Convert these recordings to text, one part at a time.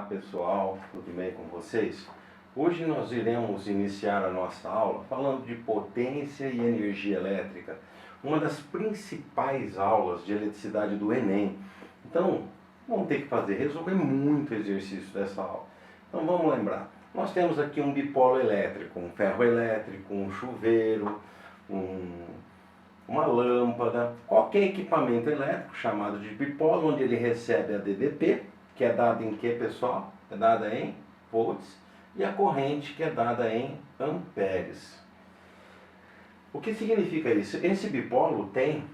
pessoal, tudo bem com vocês? Hoje nós iremos iniciar a nossa aula falando de potência e energia elétrica, uma das principais aulas de eletricidade do Enem. Então, vamos ter que resolver muito exercício dessa aula. Então vamos lembrar, nós temos aqui um bipolo elétrico, um ferro elétrico, um chuveiro, uma lâmpada, qualquer equipamento elétrico chamado de bipolo, onde ele recebe a DDP, que é dada em que, pessoal? É dada em volts, e a corrente, que é dada em amperes. O que significa isso? Esse bipolo tem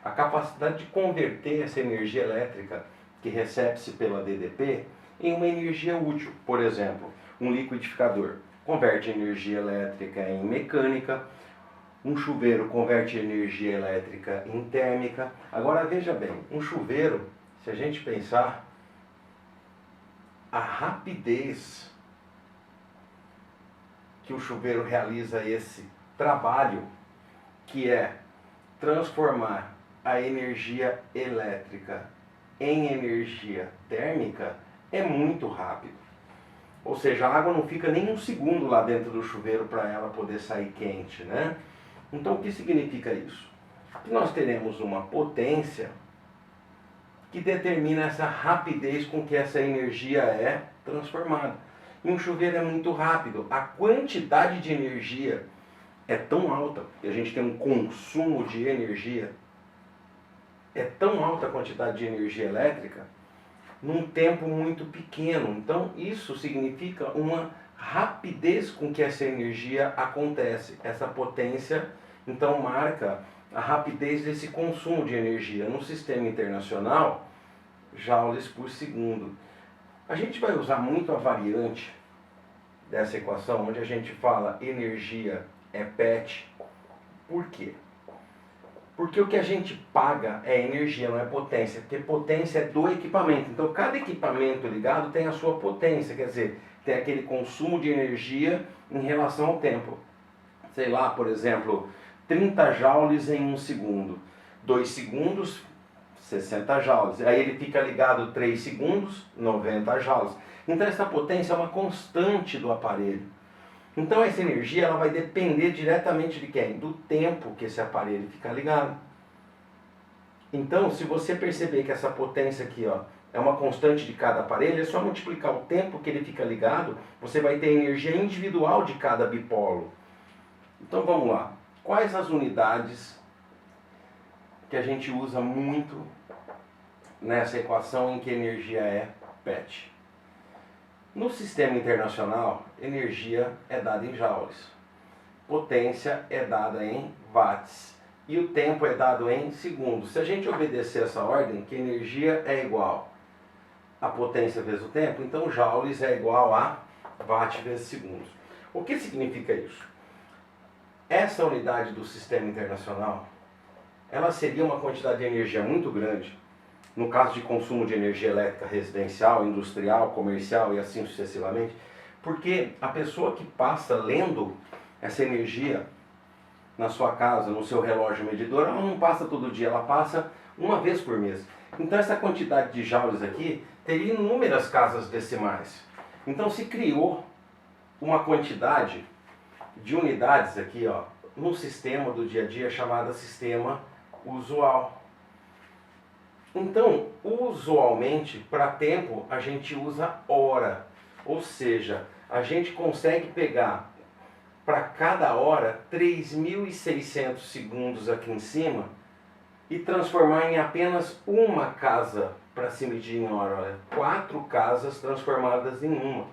a capacidade de converter essa energia elétrica que recebe-se pela DDP em uma energia útil. Por exemplo, um liquidificador converte energia elétrica em mecânica, um chuveiro converte energia elétrica em térmica. Agora veja bem, um chuveiro, se a gente pensar, a rapidez que o chuveiro realiza esse trabalho, que é transformar a energia elétrica em energia térmica, é muito rápido. Ou seja, a água não fica nem um segundo lá dentro do chuveiro para ela poder sair quente, né? Então o que significa isso? Que nós teremos uma potência que determina essa rapidez com que essa energia é transformada. E um chuveiro é muito rápido. A quantidade de energia é tão alta, que a gente tem um consumo de energia, é tão alta a quantidade de energia elétrica, num tempo muito pequeno. Então isso significa uma rapidez com que essa energia acontece. Essa potência, então, marca a rapidez desse consumo de energia. No sistema internacional, joules por segundo. A gente vai usar muito a variante dessa equação, onde a gente fala energia é PET. Por quê? Porque o que a gente paga é energia, não é potência. Porque potência é do equipamento. Então, cada equipamento ligado tem a sua potência. Quer dizer, tem aquele consumo de energia em relação ao tempo. Sei lá, por exemplo, 30 joules em 1 segundo. 2 segundos, 60 joules. Aí ele fica ligado 3 segundos, 90 joules. Então essa potência é uma constante do aparelho. Então essa energia ela vai depender diretamente de quem? Do tempo que esse aparelho fica ligado. Então, se você perceber que essa potência aqui, ó, é uma constante de cada aparelho, é só multiplicar o tempo que ele fica ligado, você vai ter a energia individual de cada bipolo. Então vamos lá. Quais as unidades que a gente usa muito nessa equação em que energia é PET? No sistema internacional, energia é dada em joules, potência é dada em watts e o tempo é dado em segundos. Se a gente obedecer essa ordem, que energia é igual a potência vezes o tempo, então joules é igual a watt vezes segundos. O que significa isso? Essa unidade do sistema internacional, ela seria uma quantidade de energia muito grande, no caso de consumo de energia elétrica residencial, industrial, comercial e assim sucessivamente, porque a pessoa que passa lendo essa energia na sua casa, no seu relógio medidor, ela não passa todo dia, ela passa uma vez por mês. Então essa quantidade de joules aqui teria inúmeras casas decimais. Então se criou uma quantidade de unidades aqui, ó, no sistema do dia a dia chamada sistema usual. Então, usualmente, para tempo, a gente usa hora. Ou seja, a gente consegue pegar para cada hora 3.600 segundos aqui em cima e transformar em apenas uma casa para se medir em hora. Olha, 4 casas transformadas em uma.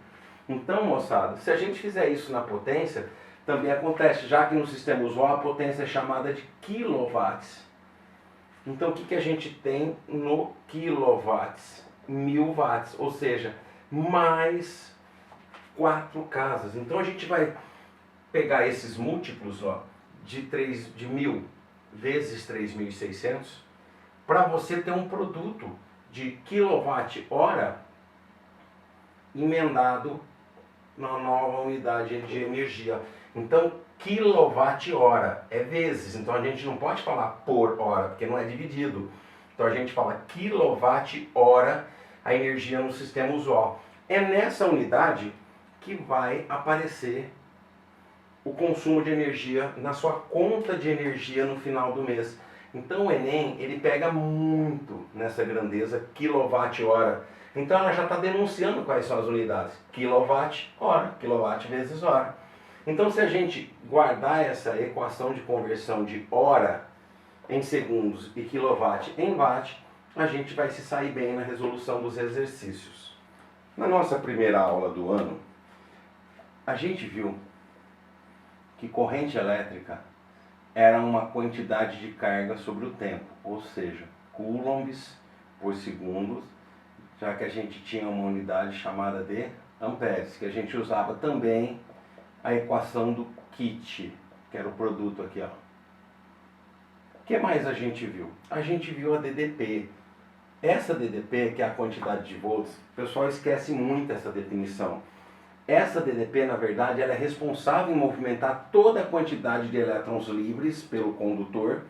Então, moçada, se a gente fizer isso na potência, também acontece, já que no sistema usual a potência é chamada de quilowatts. Então o que a gente tem no quilowatts? 1000 watts, ou seja, mais 4 casas. Então a gente vai pegar esses múltiplos, ó, de 1000 vezes 3.600 para você ter um produto de quilowatt-hora emendado na nova unidade de energia. Então, quilowatt-hora é vezes. Então, a gente não pode falar por hora, porque não é dividido. Então, a gente fala quilowatt-hora a energia no sistema usual. É nessa unidade que vai aparecer o consumo de energia na sua conta de energia no final do mês. Então o Enem, ele pega muito nessa grandeza quilowatt-hora. Então ela já está denunciando quais são as unidades. Quilowatt-hora, quilowatt vezes hora. Então se a gente guardar essa equação de conversão de hora em segundos e quilowatt em watt, a gente vai se sair bem na resolução dos exercícios. Na nossa primeira aula do ano, a gente viu que corrente elétrica era uma quantidade de carga sobre o tempo, ou seja, coulombs por segundo, já que a gente tinha uma unidade chamada de amperes, que a gente usava também a equação do kit, que era o produto aqui, ó. O que mais a gente viu? A gente viu a DDP. Essa DDP, que é a quantidade de volts, o pessoal esquece muito essa definição. Essa DDP, na verdade, ela é responsável em movimentar toda a quantidade de elétrons livres pelo condutor,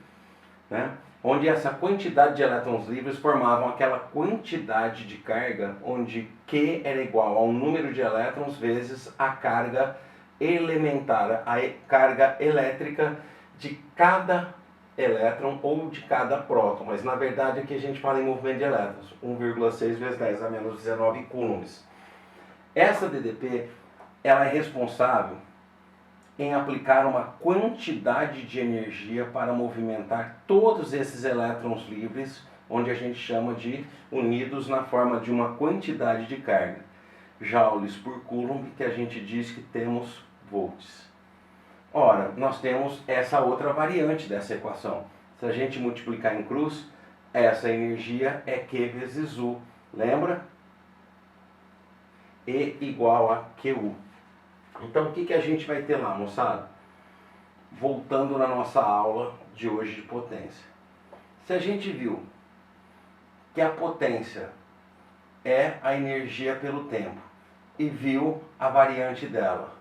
né? Onde essa quantidade de elétrons livres formavam aquela quantidade de carga, onde Q era igual ao número de elétrons vezes a carga elementar, a carga elétrica de cada elétron ou de cada próton. Mas na verdade aqui a gente fala em movimento de elétrons, 1,6 vezes 10 a menos 19 coulombs. Essa DDP, ela é responsável em aplicar uma quantidade de energia para movimentar todos esses elétrons livres, onde a gente chama de unidos na forma de uma quantidade de carga. Joules por coulomb, que a gente diz que temos volts. Ora, nós temos essa outra variante dessa equação. Se a gente multiplicar em cruz, essa energia é Q vezes U. Lembra? E igual a QU. Então o que a gente vai ter lá, moçada? Voltando na nossa aula de hoje de potência. Se a gente viu que a potência é a energia pelo tempo e viu a variante dela,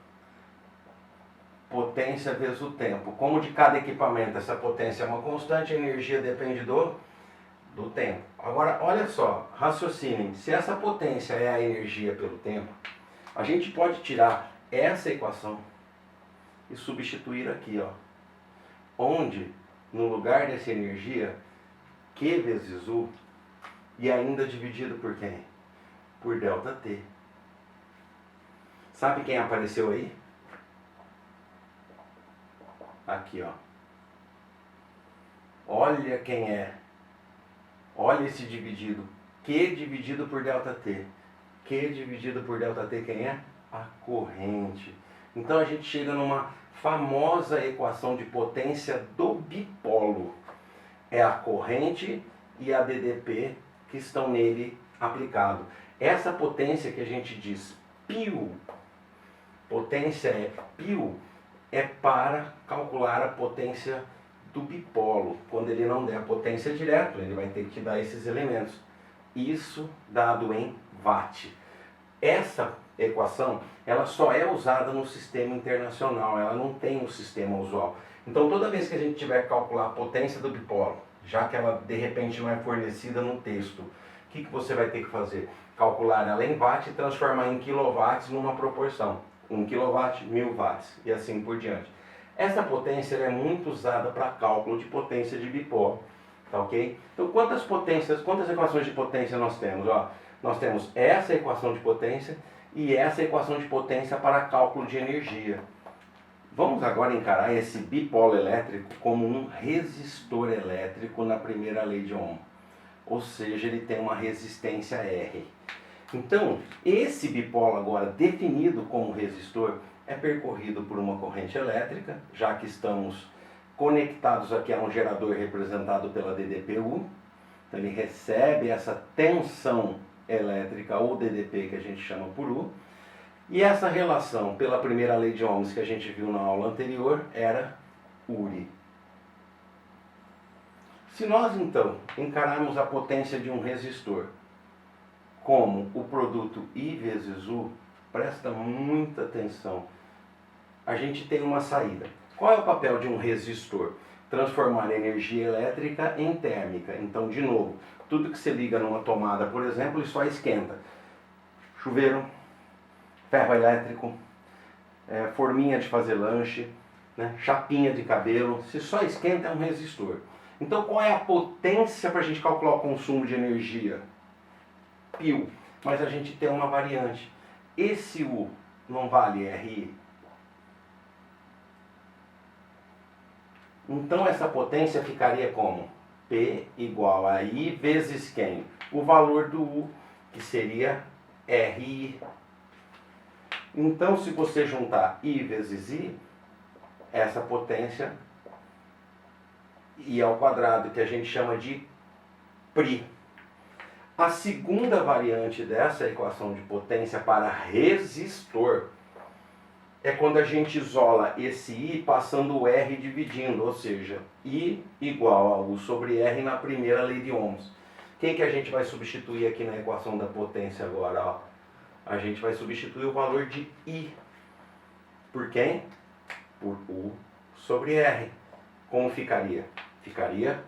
potência vezes o tempo. Como de cada equipamento essa potência é uma constante, a energia depende do tempo. Agora, olha só, raciocinem. Se essa potência é a energia pelo tempo, a gente pode tirar essa equação e substituir aqui, ó. Onde, no lugar dessa energia, Q vezes U, e ainda dividido por quem? Por ΔT. Sabe quem apareceu aí? Aqui, ó. Olha quem é. Olha esse dividido. Q dividido por ΔT. Q dividido por ΔT, quem é? A corrente. Então a gente chega numa famosa equação de potência do bipolo. É a corrente e a DDP que estão nele aplicado. Essa potência que a gente diz π, potência é π, é para calcular a potência do bipolo. Quando ele não der a potência direto, ele vai ter que dar esses elementos. Isso dado em watt. Essa equação, ela só é usada no sistema internacional, ela não tem um sistema usual. Então toda vez que a gente tiver que calcular a potência do bipolo, já que ela de repente não é fornecida no texto, o que você vai ter que fazer? Calcular ela em watt e transformar em quilowatts numa proporção. 1 kW, 1000 watts e assim por diante. Essa potência é muito usada para cálculo de potência de bipolo, tá ok? Então quantas equações de potência nós temos? Ó, nós temos essa equação de potência e essa equação de potência para cálculo de energia. Vamos agora encarar esse bipolo elétrico como um resistor elétrico na primeira lei de Ohm. Ou seja, ele tem uma resistência R. Então, esse bipolo agora definido como resistor é percorrido por uma corrente elétrica, já que estamos conectados aqui a um gerador representado pela DDPU. Então ele recebe essa tensão elétrica ou DDP que a gente chama por U. E essa relação pela primeira lei de Ohms que a gente viu na aula anterior era URI. Se nós então encararmos a potência de um resistor como o produto I vezes U, presta muita atenção. A gente tem uma saída. Qual é o papel de um resistor? transformar energia elétrica em térmica. Então, de novo, tudo que você liga numa tomada, por exemplo, ele só esquenta. Chuveiro, ferro elétrico, forminha de fazer lanche, né, chapinha de cabelo, se só esquenta é um resistor. Então qual é a potência para a gente calcular o consumo de energia? Π. Mas a gente tem uma variante. Esse U não vale RI? Então essa potência ficaria como? P igual a I vezes quem? O valor do U, que seria RI. Então se você juntar I vezes I, essa potência I ao quadrado, que a gente chama de π. A segunda variante dessa equação de potência para resistor é quando a gente isola esse I passando o R dividindo, ou seja, I igual a U sobre R na primeira lei de Ohms. Quem que a gente vai substituir aqui na equação da potência agora? Ó? A gente vai substituir o valor de I. Por quem? Por U sobre R. Como ficaria? Ficaria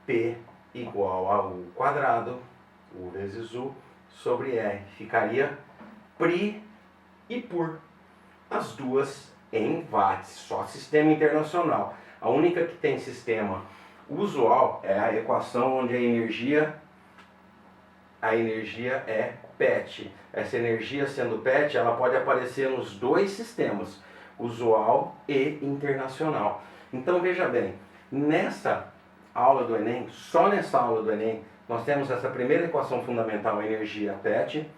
P igual a U quadrado, U vezes U, sobre R. Ficaria π e por. As duas em watts, só sistema internacional. A única que tem sistema usual é a equação onde a energia é PET. Essa energia sendo PET, ela pode aparecer nos dois sistemas, usual e internacional. Então veja bem, nessa aula do Enem, só nessa aula do Enem, nós temos essa primeira equação fundamental, energia PET,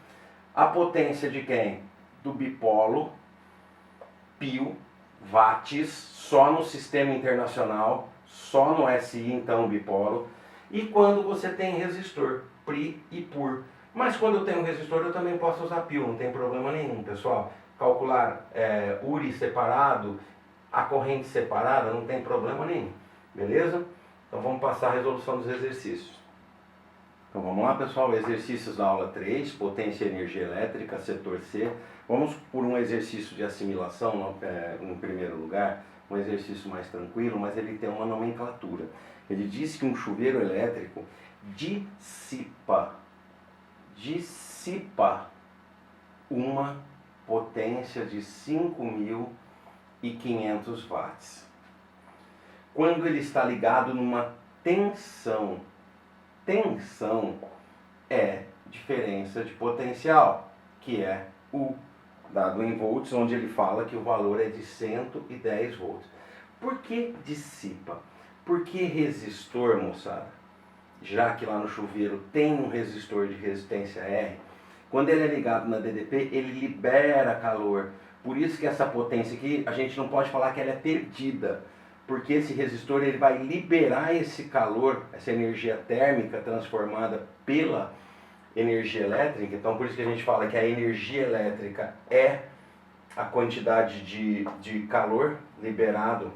a potência de quem? Do bipolo, π, watts, só no sistema internacional, só no SI, então, bipolo. E quando você tem resistor, π e por. Mas quando eu tenho resistor, eu também posso usar π, não tem problema nenhum, pessoal. Calcular URI separado, a corrente separada, não tem problema nenhum, beleza? Então vamos passar a resolução dos exercícios. Então vamos lá, pessoal, exercícios da aula 3, potência e energia elétrica, setor C. Vamos por um exercício de assimilação, em primeiro lugar, um exercício mais tranquilo, mas ele tem uma nomenclatura. Ele diz que um chuveiro elétrico dissipa uma potência de 5.500 watts. Quando ele está ligado numa tensão. Tensão é diferença de potencial, que é U, dado em volts, onde ele fala que o valor é de 110 volts. Por que dissipa? Por que resistor, moçada? Já que lá no chuveiro tem um resistor de resistência R, quando ele é ligado na DDP, ele libera calor. Por isso que essa potência aqui, a gente não pode falar que ela é perdida, porque esse resistor ele vai liberar esse calor, essa energia térmica transformada pela energia elétrica. Então por isso que a gente fala que a energia elétrica é a quantidade de calor liberado,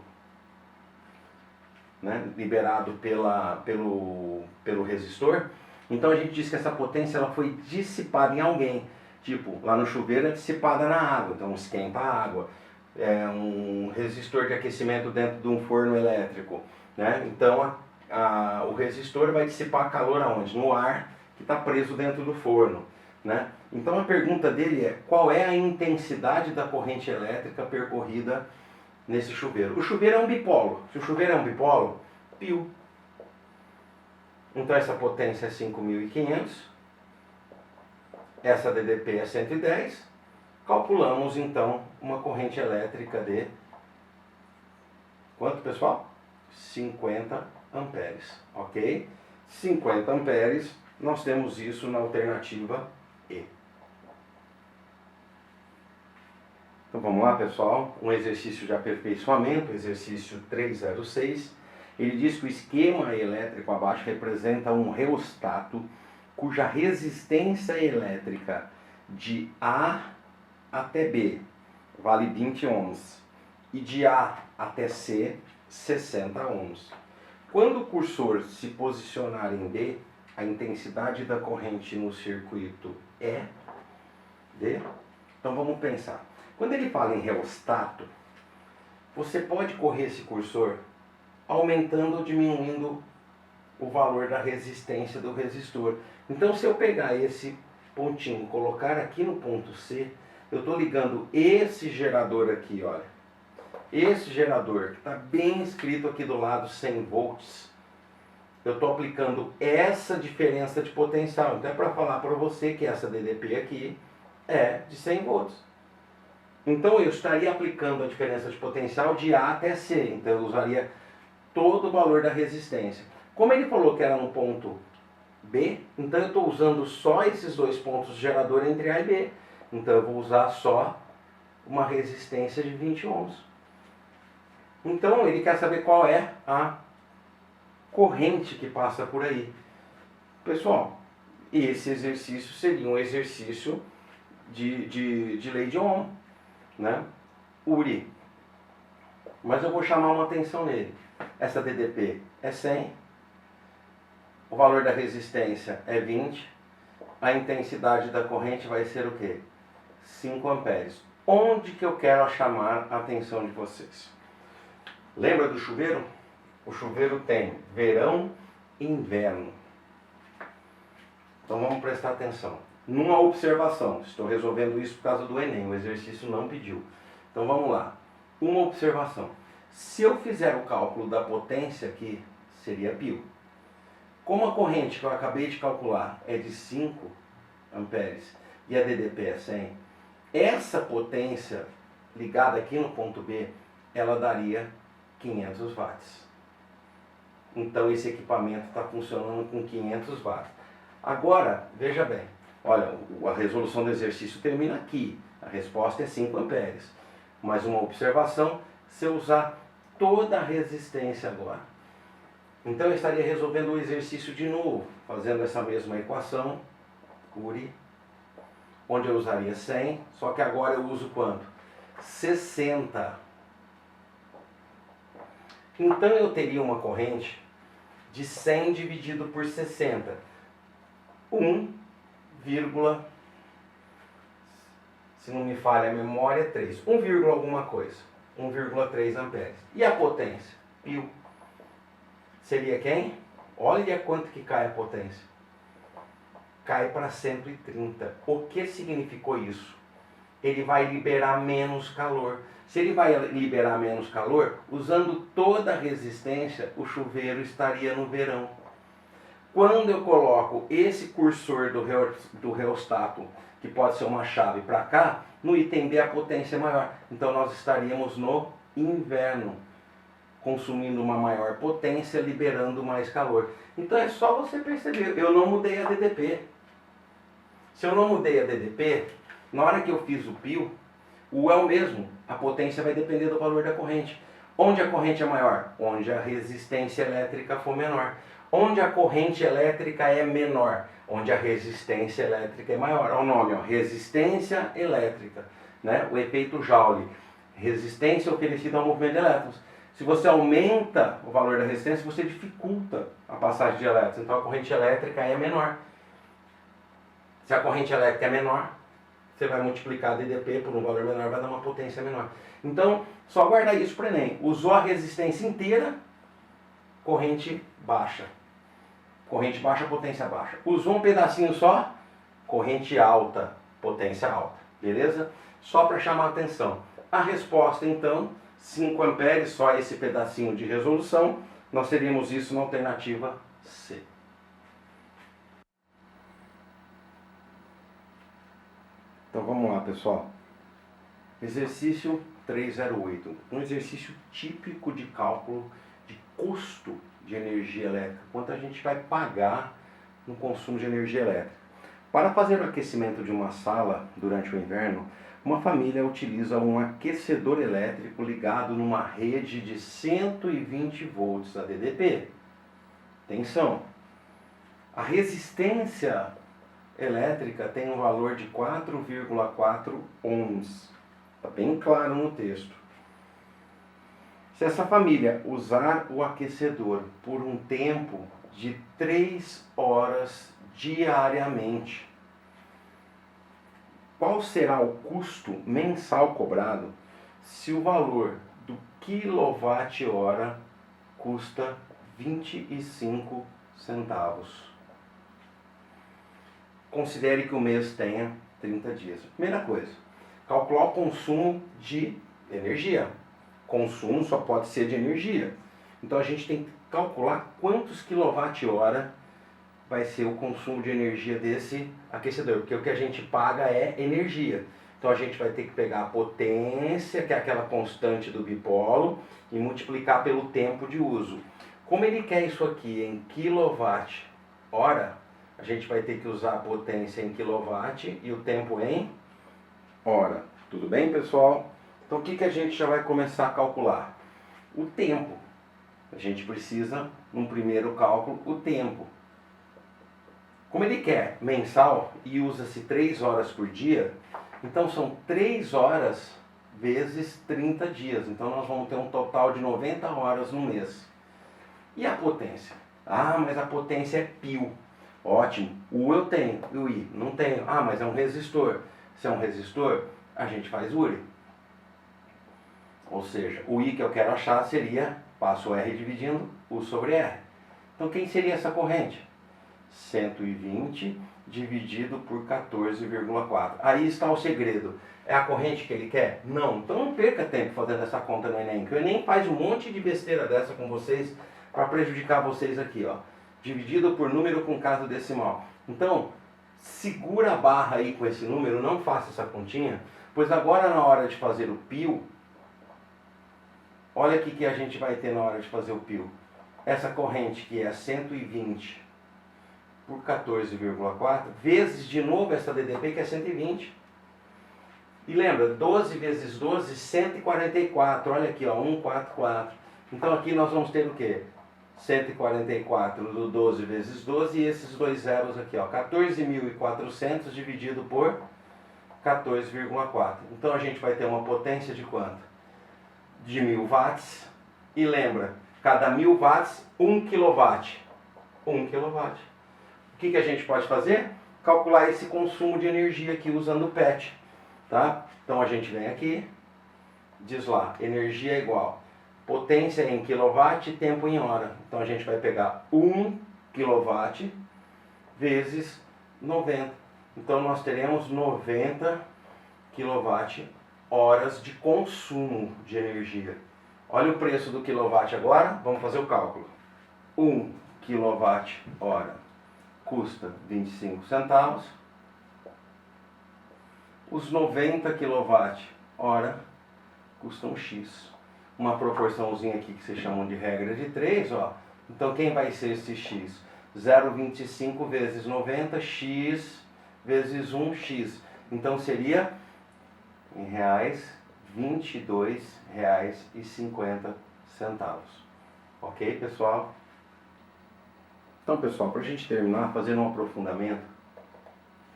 né, liberado pelo resistor. Então a gente diz que essa potência ela foi dissipada em alguém. Tipo, lá no chuveiro é dissipada na água, então esquenta a água. É um resistor de aquecimento dentro de um forno elétrico, né? Então o resistor vai dissipar calor aonde? No ar que está preso dentro do forno, né? Então a pergunta dele é: qual é a intensidade da corrente elétrica percorrida nesse chuveiro? O chuveiro é um bipolo. Se o chuveiro é um bipolo, π. Então essa potência é 5.500, essa DDP é 110. Calculamos então uma corrente elétrica de quanto, pessoal? 50 amperes, ok? 50 amperes, nós temos isso na alternativa E. Então vamos lá, pessoal, um exercício de aperfeiçoamento, exercício 306. Ele diz que o esquema elétrico abaixo representa um reostato cuja resistência elétrica de A até B vale 20 ohms e de A até C 60 ohms. Quando o cursor se posicionar em D, a intensidade da corrente no circuito é D. Então vamos pensar. Quando ele fala em reostato, você pode correr esse cursor aumentando ou diminuindo o valor da resistência do resistor. Então, se eu pegar esse pontinho e colocar aqui no ponto C, eu estou ligando esse gerador aqui, olha. Esse gerador, que está bem escrito aqui do lado 100 volts, eu estou aplicando essa diferença de potencial. Então é para falar para você que essa DDP aqui é de 100 volts. Então eu estaria aplicando a diferença de potencial de A até C. Então eu usaria todo o valor da resistência. Como ele falou que era no ponto B, então eu estou usando só esses dois pontos de gerador entre A e B. Então eu vou usar só uma resistência de 20 ohms. Então ele quer saber qual é a corrente que passa por aí. Pessoal, esse exercício seria um exercício de lei de Ohm, né? Uri. Mas eu vou chamar uma atenção nele. Essa DDP é 100, o valor da resistência é 20, a intensidade da corrente vai ser o quê? 5 amperes. Onde que eu quero chamar a atenção de vocês? Lembra do chuveiro? O chuveiro tem verão e inverno. Então vamos prestar atenção. Numa observação, estou resolvendo isso por causa do Enem, o exercício não pediu. Então vamos lá. Uma observação. Se eu fizer o cálculo da potência aqui, seria π. Como a corrente que eu acabei de calcular é de 5 amperes e a DDP é 100, essa potência ligada aqui no ponto B, ela daria 500 watts. Então esse equipamento está funcionando com 500 watts. Agora, veja bem, olha, a resolução do exercício termina aqui. A resposta é 5 amperes. Mais uma observação, se eu usar toda a resistência agora. Então eu estaria resolvendo o exercício de novo, fazendo essa mesma equação, Curie, onde eu usaria 100, só que agora eu uso quanto? 60. Então eu teria uma corrente de 100 dividido por 60. 1, se não me falha a memória, 3. 1, alguma coisa. 1,3 amperes. E a potência? π. Seria quem? Olha quanto que cai a potência. Cai para 130. O que significou isso? Ele vai liberar menos calor. Se ele vai liberar menos calor, usando toda a resistência, o chuveiro estaria no verão. Quando eu coloco esse cursor do reostato, que pode ser uma chave, para cá, no item B a potência é maior. Então nós estaríamos no inverno, consumindo uma maior potência, liberando mais calor. Então é só você perceber, eu não mudei a DDP. Se eu não mudei a DDP, na hora que eu fiz o π, o U é o mesmo, a potência vai depender do valor da corrente. Onde a corrente é maior? Onde a resistência elétrica for menor. Onde a corrente elétrica é menor? Onde a resistência elétrica é maior. Olha o nome, ó, resistência elétrica, né? O efeito Joule. Resistência oferecida ao movimento de elétrons. Se você aumenta o valor da resistência, você dificulta a passagem de elétrons. Então a corrente elétrica é menor. Se a corrente elétrica é menor, você vai multiplicar a DDP por um valor menor, vai dar uma potência menor. Então, só guardar isso para o Enem. Usou a resistência inteira, corrente baixa. Corrente baixa, potência baixa. Usou um pedacinho só, corrente alta, potência alta. Beleza? Só para chamar a atenção. A resposta, então, 5 amperes, só esse pedacinho de resolução. Nós teríamos isso na alternativa C. Então vamos lá, pessoal. Exercício 308. Um exercício típico de cálculo de custo de energia elétrica. Quanto a gente vai pagar no consumo de energia elétrica. Para fazer o aquecimento de uma sala durante o inverno, uma família utiliza um aquecedor elétrico ligado numa rede de 120 volts a DDP. Atenção! A resistência elétrica tem um valor de 4,4 ohms. Está bem claro no texto. Se essa família usar o aquecedor por um tempo de 3 horas diariamente, qual será o custo mensal cobrado se o valor do quilowatt-hora custa 25 centavos. Considere que o mês tenha 30 dias. Primeira coisa, calcular o consumo de energia. Consumo só pode ser de energia. Então a gente tem que calcular quantos quilowatt-hora vai ser o consumo de energia desse aquecedor, porque o que a gente paga é energia. Então a gente vai ter que pegar a potência, que é aquela constante do bipolo, e multiplicar pelo tempo de uso. Como ele quer isso aqui em quilowatt-hora, a gente vai ter que usar a potência em quilowatt e o tempo em hora. Tudo bem, pessoal? Então o que a gente já vai começar a calcular? O tempo. A gente precisa, num primeiro cálculo, o tempo. Como ele quer mensal e usa-se 3 horas por dia, então são 3 horas vezes 30 dias. Então nós vamos ter um total de 90 horas no mês. E a potência? Ah, mas a potência é π. Ótimo. O eu tenho, e o I não tenho. Ah, mas é um resistor. Se é um resistor, a gente faz URI. Ou seja, o I que eu quero achar seria, passo o R dividindo U sobre R. Então quem seria essa corrente? 120 dividido por 14,4. Aí está o segredo. É a corrente que ele quer? Não. Então não perca tempo fazendo essa conta no Enem, que o Enem faz um monte de besteira dessa com vocês para prejudicar vocês aqui, ó. Dividido por número com caso decimal. Então, segura a barra aí com esse número, não faça essa continha, pois agora na hora de fazer o π, olha o que a gente vai ter na hora de fazer o π. Essa corrente que é 120 por 14,4, vezes de novo essa DDP que é 120. E lembra, 12 vezes 12, 144. Olha aqui, ó, 144. Então aqui nós vamos ter o quê? 144 do 12 vezes 12 e esses dois zeros aqui, ó, 14.400 dividido por 14,4. Então a gente vai ter uma potência de quanto? De 1000 watts. E lembra, cada 1000 watts, 1 kW. 1 kW. O que a gente pode fazer? Calcular esse consumo de energia aqui usando o PET. Tá? Então a gente vem aqui, diz lá, energia é igual potência em quilowatt e tempo em hora. Então a gente vai pegar 1 kW vezes 90. Então nós teremos 90 kWh de consumo de energia. Olha o preço do quilowatt agora, vamos fazer o cálculo. 1 kWh custa 25 centavos. Os 90 kWh custam X. Uma proporçãozinha aqui que se chamam de regra de 3, ó. Então quem vai ser esse X? 0,25 vezes 90, X vezes 1X. Então seria, em reais, R$ 22,50. Ok, pessoal? Então, pessoal, para a gente terminar, fazendo um aprofundamento,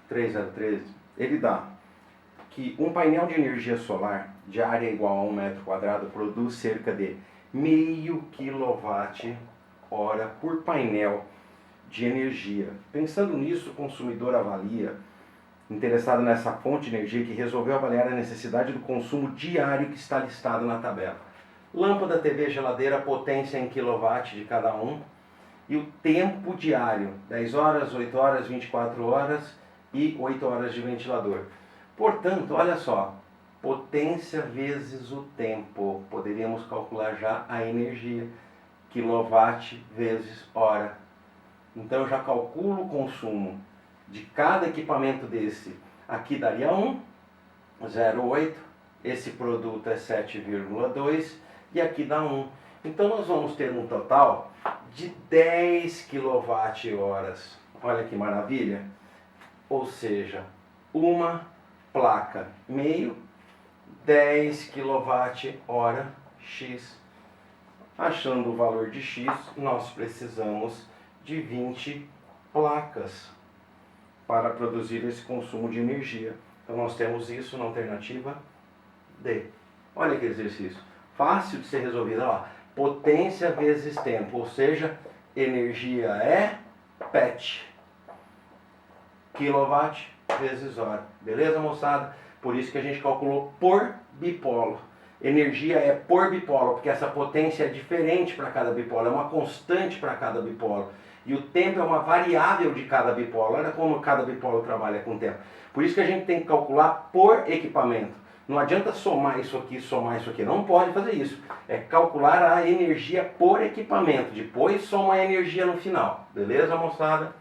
3013, ele dá que um painel de energia solar de área igual a 1 metro quadrado produz cerca de 0,5 kWh por painel de energia. Pensando nisso, o consumidor avalia, interessado nessa fonte de energia, que resolveu avaliar a necessidade do consumo diário que está listado na tabela. Lâmpada, TV, geladeira, potência em quilowatt de cada um e o tempo diário, 10 horas, 8 horas, 24 horas e 8 horas de ventilador. Portanto, olha só, potência vezes o tempo, poderíamos calcular já a energia, quilowatt vezes hora. Então eu já calculo o consumo de cada equipamento desse. Aqui daria 0,8, esse produto é 7,2 e aqui dá 1. Então nós vamos ter um total de 10 kWh. Olha que maravilha! Ou seja, uma placa meio, 10 kWh X. Achando o valor de X, nós precisamos de 20 placas para produzir esse consumo de energia. Então nós temos isso na alternativa D. Olha que exercício. Fácil de ser resolvido. Olha lá. Potência vezes tempo, ou seja, energia é PET. Quilowatt vezes hora. Beleza, moçada? Por isso que a gente calculou por bipolo. Energia é por bipolo, porque essa potência é diferente para cada bipolo, é uma constante para cada bipolo. E o tempo é uma variável de cada bipolo. Olha como cada bipolo trabalha com o tempo. Por isso que a gente tem que calcular por equipamento. Não adianta somar isso aqui, somar isso aqui. Não pode fazer isso. É calcular a energia por equipamento. Depois soma a energia no final. Beleza, moçada?